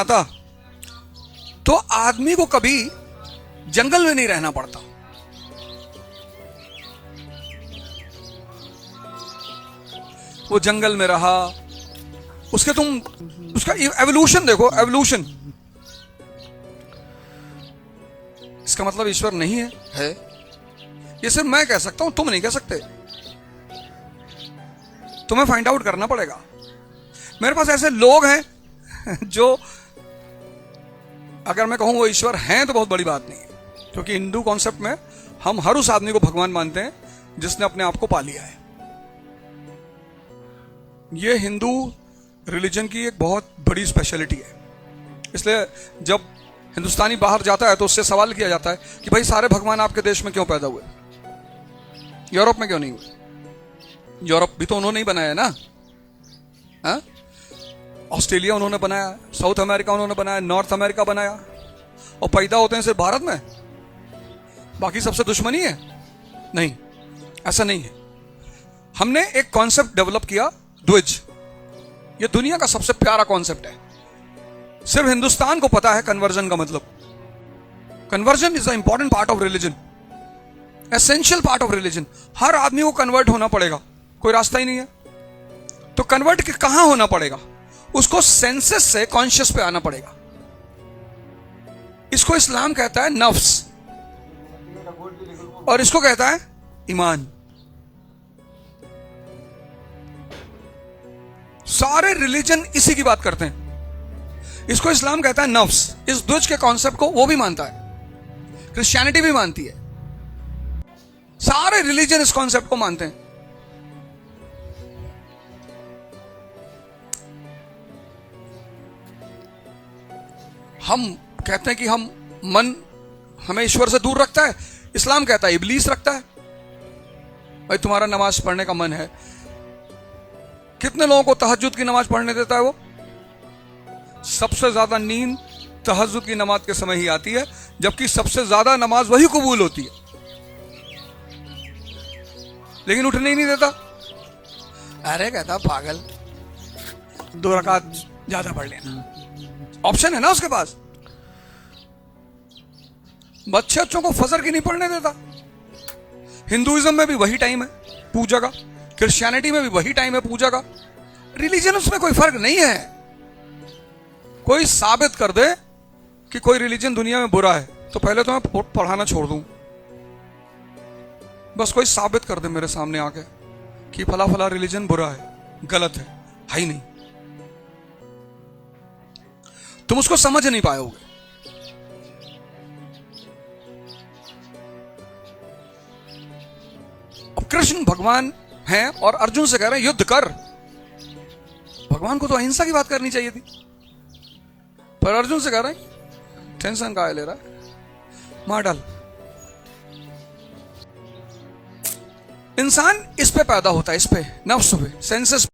आता तो आदमी को कभी जंगल में नहीं रहना पड़ता। वो जंगल में रहा, उसका एवोल्यूशन देखो, एवोल्यूशन। इसका मतलब ईश्वर नहीं है ये सिर्फ मैं कह सकता हूं, तुम नहीं कह सकते। तुम्हें फाइंड आउट करना पड़ेगा। मेरे पास ऐसे लोग हैं जो अगर मैं कहूं वो ईश्वर हैं तो बहुत बड़ी बात नहीं है, क्योंकि हिंदू कॉन्सेप्ट में हम हर उस आदमी को भगवान मानते हैं जिसने अपने आप को पा लिया है। ये हिंदू रिलीजन की एक बहुत बड़ी स्पेशलिटी है। इसलिए जब हिंदुस्तानी बाहर जाता है तो उससे सवाल किया जाता है कि भाई सारे भगवान आपके देश में क्यों पैदा हुए, यूरोप में क्यों नहीं हुए? यूरोप भी तो उन्होंने ही बनाया ना। हाँ, ऑस्ट्रेलिया उन्होंने बनाया, साउथ अमेरिका उन्होंने बनाया, नॉर्थ अमेरिका बनाया, और पैदा होते हैं सिर्फ भारत में। बाकी सबसे दुश्मनी है? नहीं, ऐसा नहीं है। हमने एक कॉन्सेप्ट डेवलप किया, द्विज। ये दुनिया का सबसे प्यारा कॉन्सेप्ट है। सिर्फ हिंदुस्तान को पता है कन्वर्जन का मतलब। Conversion is the important part of religion, essential part of religion. हर आदमी को कन्वर्ट होना पड़ेगा, कोई रास्ता ही नहीं है। तो कन्वर्ट कहां होना पड़ेगा? उसको सेंसेस से कॉन्शियस पे आना पड़ेगा। इसको इस्लाम कहता है नफ्स, और इसको कहता है ईमान। सारे रिलीजन इसी की बात करते हैं। इसको इस्लाम कहता है नफ्स। इस द्विज के कॉन्सेप्ट को वो भी मानता है, क्रिश्चियनिटी भी मानती है, सारे रिलीजन इस कॉन्सेप्ट को मानते हैं। हम कहते हैं कि हम मन हमें ईश्वर से दूर रखता है, इस्लाम कहता है इब्लीस रखता है। भाई तुम्हारा नमाज पढ़ने का मन है, कितने लोगों को तहज्जुद की नमाज पढ़ने देता है वो? सबसे ज्यादा नींद तहज्जुद की नमाज के समय ही आती है, जबकि सबसे ज्यादा नमाज वही कबूल होती है, लेकिन उठने ही नहीं देता। अरे कहता पागल, 2 रकात ज्यादा पढ़ लेना, ऑप्शन है ना उसके पास। बच्चों को फजर की नहीं पढ़ने देता। हिंदुइज्म में भी वही टाइम है पूजा का, क्रिश्चियनिटी में भी वही टाइम है पूजा का। रिलीजन उसमें कोई फर्क नहीं है। कोई साबित कर दे कि कोई रिलीजन दुनिया में बुरा है तो पहले तो मैं पढ़ाना छोड़ दूं। बस कोई साबित कर दे मेरे सामने आके कि फला फला रिलीजन बुरा है, गलत है ही नहीं, तुम उसको समझ नहीं पाओगे। अब कृष्ण भगवान हैं और अर्जुन से कह रहे हैं युद्ध कर। भगवान को तो अहिंसा की बात करनी चाहिए थी, पर अर्जुन से कह रहे हैं टेंशन का ले रहा है, मार डाल। इंसान इस पे पैदा होता है, इस पे, नफ्स पे, सेंसेस।